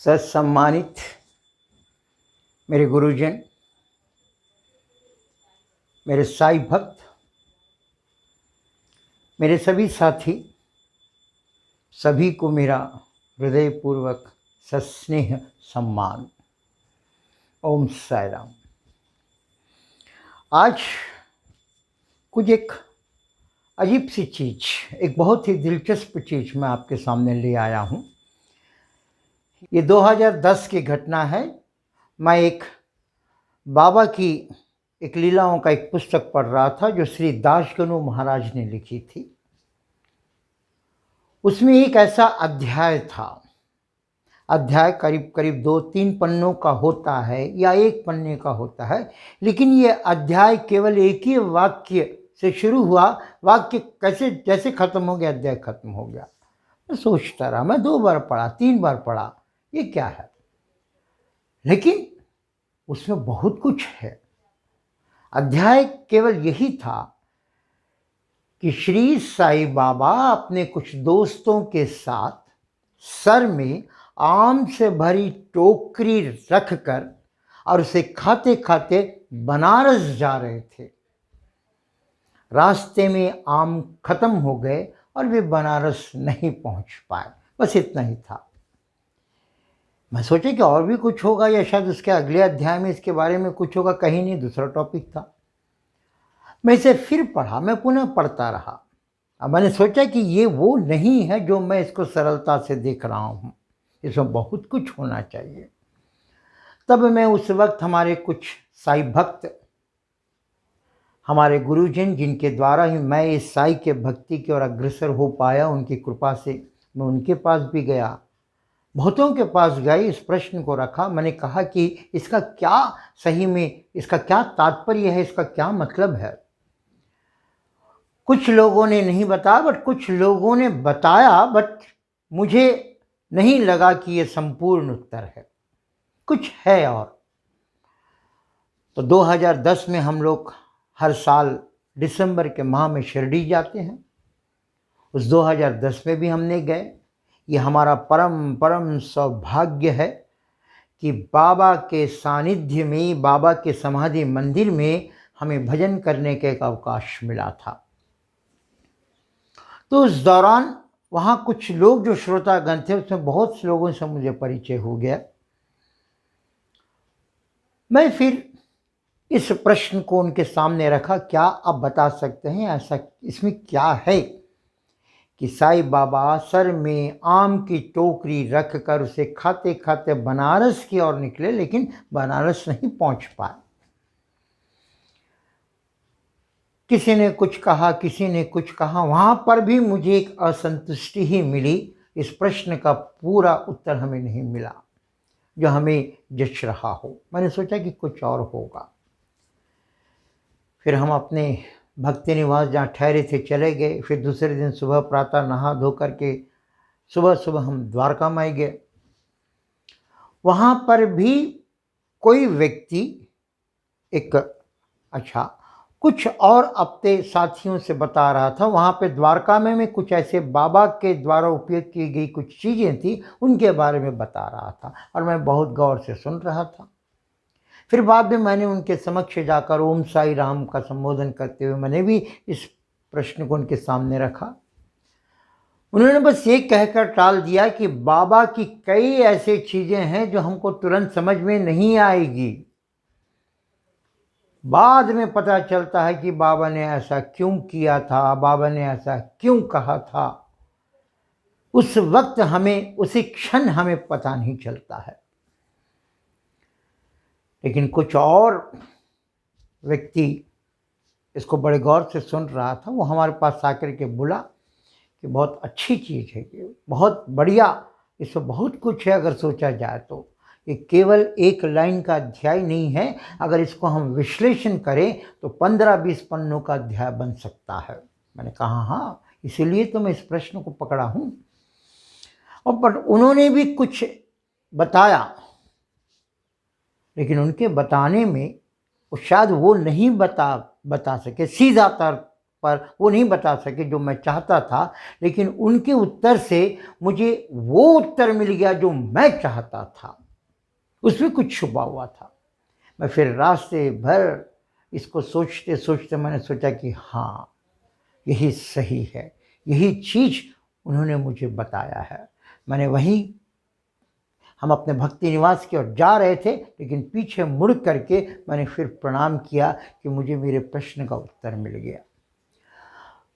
सत्सम्मानित मेरे गुरुजन, मेरे साई भक्त, मेरे सभी साथी, सभी को मेरा हृदयपूर्वक सस्नेह सम्मान। ओम साई राम। आज कुछ एक अजीब सी चीज़, एक बहुत ही दिलचस्प चीज़ मैं आपके सामने ले आया हूँ। ये 2010 की घटना है। मैं एक बाबा की एक लीलाओं का एक पुस्तक पढ़ रहा था जो श्री दासगणु महाराज ने लिखी थी। उसमें एक ऐसा अध्याय था, अध्याय करीब करीब 2-3 पन्नों का होता है या एक पन्ने का होता है, लेकिन ये अध्याय केवल एक ही वाक्य से शुरू हुआ। वाक्य कैसे जैसे खत्म हो गया, अध्याय खत्म हो गया। मैं सोचता रहा, मैं 2 बार पढ़ा, 3 बार पढ़ा, ये क्या है, लेकिन उसमें बहुत कुछ है। अध्याय केवल यही था कि श्री साईं बाबा अपने कुछ दोस्तों के साथ सर में आम से भरी टोकरी रखकर और उसे खाते खाते बनारस जा रहे थे। रास्ते में आम खत्म हो गए और वे बनारस नहीं पहुंच पाए। बस इतना ही था। मैं सोचा कि और भी कुछ होगा या शायद उसके अगले अध्याय में इसके बारे में कुछ होगा। कहीं नहीं, दूसरा टॉपिक था। मैं इसे फिर पढ़ा, मैं पुनः पढ़ता रहा। अब मैंने सोचा कि ये वो नहीं है जो मैं इसको सरलता से देख रहा हूँ, इसमें बहुत कुछ होना चाहिए। तब मैं उस वक्त हमारे कुछ साई भक्त, हमारे गुरुजन, जिनके द्वारा ही मैं इस साई के भक्ति की ओर अग्रसर हो पाया, उनकी कृपा से मैं उनके पास भी गया, बहुतों के पास गए, इस प्रश्न को रखा। मैंने कहा कि इसका क्या सही में, इसका क्या तात्पर्य है, इसका क्या मतलब है। कुछ लोगों ने नहीं बताया, बट कुछ लोगों ने बताया, बट मुझे नहीं लगा कि ये संपूर्ण उत्तर है, कुछ है और। तो 2010 में हम लोग हर साल दिसंबर के माह में शिरडी जाते हैं। उस 2010 में भी हमने गए। ये हमारा परम परम सौभाग्य है कि बाबा के सानिध्य में, बाबा के समाधि मंदिर में हमें भजन करने का एक अवकाश मिला था। तो उस दौरान वहाँ कुछ लोग जो श्रोतागण थे, उसमें बहुत से लोगों से मुझे परिचय हो गया। मैं फिर इस प्रश्न को उनके सामने रखा, क्या आप बता सकते हैं ऐसा इसमें क्या है कि साईं बाबा सर में आम की टोकरी रखकर उसे खाते खाते बनारस की ओर निकले, लेकिन बनारस नहीं पहुंच पाए। किसी ने कुछ कहा, किसी ने कुछ कहा। वहां पर भी मुझे एक असंतुष्टि ही मिली। इस प्रश्न का पूरा उत्तर हमें नहीं मिला जो हमें जच रहा हो। मैंने सोचा कि कुछ और होगा। फिर हम अपने भक्ति निवास जहाँ ठहरे थे चले गए। फिर दूसरे दिन सुबह प्रातः नहा धो करके सुबह सुबह हम द्वारका माई गए। वहाँ पर भी कोई व्यक्ति कुछ और अपने साथियों से बता रहा था। वहाँ पे द्वारका में कुछ ऐसे बाबा के द्वारा उपयोग की गई कुछ चीज़ें थी, उनके बारे में बता रहा था और मैं बहुत गौर से सुन रहा था। फिर बाद में मैंने उनके समक्ष जाकर ओम साई राम का संबोधन करते हुए मैंने भी इस प्रश्न को उनके सामने रखा। उन्होंने बस ये कहकर टाल दिया कि बाबा की कई ऐसी चीज़ें हैं जो हमको तुरंत समझ में नहीं आएगी। बाद में पता चलता है कि बाबा ने ऐसा क्यों किया था, बाबा ने ऐसा क्यों कहा था। उस वक्त हमें, उसी क्षण हमें पता नहीं चलता है। लेकिन कुछ और व्यक्ति इसको बड़े गौर से सुन रहा था। वो हमारे पास आकर के बोला कि बहुत अच्छी चीज़ है, ये बहुत बढ़िया, इसमें बहुत कुछ है अगर सोचा जाए तो। ये केवल एक लाइन का अध्याय नहीं है, अगर इसको हम विश्लेषण करें तो 15-20 पन्नों का अध्याय बन सकता है। मैंने कहा हाँ, इसीलिए तो मैं इस प्रश्न को पकड़ा हूँ। और पर उन्होंने भी कुछ बताया, लेकिन उनके बताने में शायद वो नहीं बता सके सीधा तौर पर वो नहीं बता सके जो मैं चाहता था, लेकिन उनके उत्तर से मुझे वो उत्तर मिल गया जो मैं चाहता था। उसमें कुछ छुपा हुआ था। मैं फिर रास्ते भर इसको सोचते सोचते मैंने सोचा कि हाँ, यही सही है, यही चीज़ उन्होंने मुझे बताया है। मैंने वहीं हम अपने भक्ति निवास की ओर जा रहे थे, लेकिन पीछे मुड़ करके मैंने फिर प्रणाम किया कि मुझे मेरे प्रश्न का उत्तर मिल गया।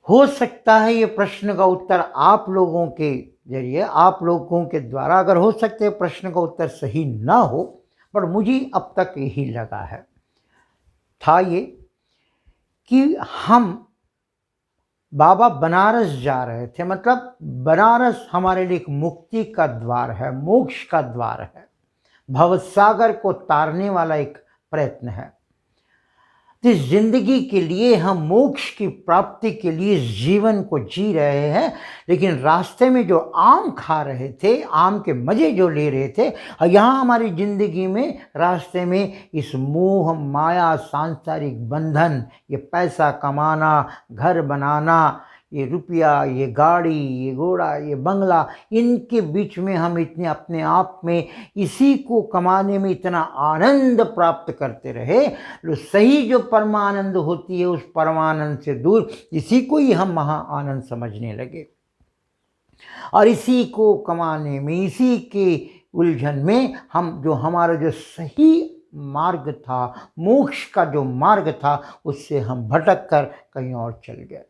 हो सकता है ये प्रश्न का उत्तर आप लोगों के जरिए, आप लोगों के द्वारा, अगर हो सकते हैं प्रश्न का उत्तर सही ना हो, पर मुझे अब तक यही लगा है, था ये कि हम बाबा बनारस जा रहे थे, मतलब बनारस हमारे लिए एक मुक्ति का द्वार है, मोक्ष का द्वार है, भवसागर को तारने वाला एक प्रयत्न है। इस जिंदगी के लिए हम मोक्ष की प्राप्ति के लिए इस जीवन को जी रहे हैं, लेकिन रास्ते में जो आम खा रहे थे, आम के मजे जो ले रहे थे, और यहाँ हमारी जिंदगी में रास्ते में इस मोह माया सांसारिक बंधन, ये पैसा कमाना, घर बनाना, ये रुपया, ये गाड़ी, ये घोड़ा, ये बंगला, इनके बीच में हम इतने अपने आप में इसी को कमाने में इतना आनंद प्राप्त करते रहे, जो सही जो परमानंद होती है उस परमानंद से दूर इसी को ही हम महा आनंद समझने लगे, और इसी को कमाने में, इसी के उलझन में हम जो हमारा जो सही मार्ग था, मोक्ष का जो मार्ग था, उससे हम भटक कर कहीं और चल गए।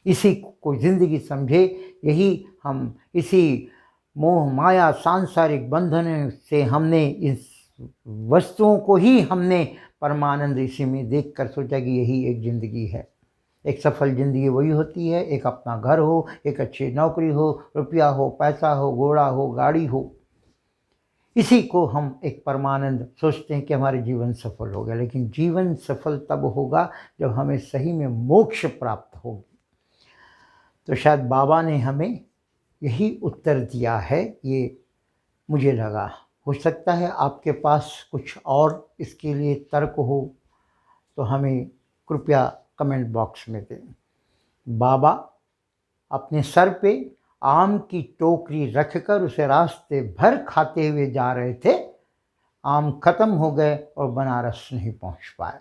इसी को जिंदगी समझे, यही हम इसी मोह माया सांसारिक बंधन से हमने इस वस्तुओं को ही हमने परमानंद इसी में देखकर सोचा कि यही एक ज़िंदगी है। एक सफल ज़िंदगी वही होती है, एक अपना घर हो, एक अच्छी नौकरी हो, रुपया हो, पैसा हो, घोड़ा हो, गाड़ी हो, इसी को हम एक परमानंद सोचते हैं कि हमारे जीवन सफल हो गया। लेकिन जीवन सफल तब होगा जब हमें सही में मोक्ष प्राप्त होगी। तो शायद बाबा ने हमें यही उत्तर दिया है, ये मुझे लगा। हो सकता है आपके पास कुछ और इसके लिए तर्क हो, तो हमें कृपया कमेंट बॉक्स में दें। बाबा अपने सर पे आम की टोकरी रखकर उसे रास्ते भर खाते हुए जा रहे थे। आम खत्म हो गए और बनारस नहीं पहुंच पाए।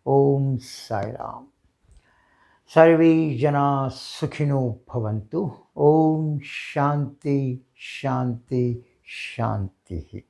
ओम साई राम। सर्वे जना सुखिनो भवन्तु। ओम शांति शांति शांति।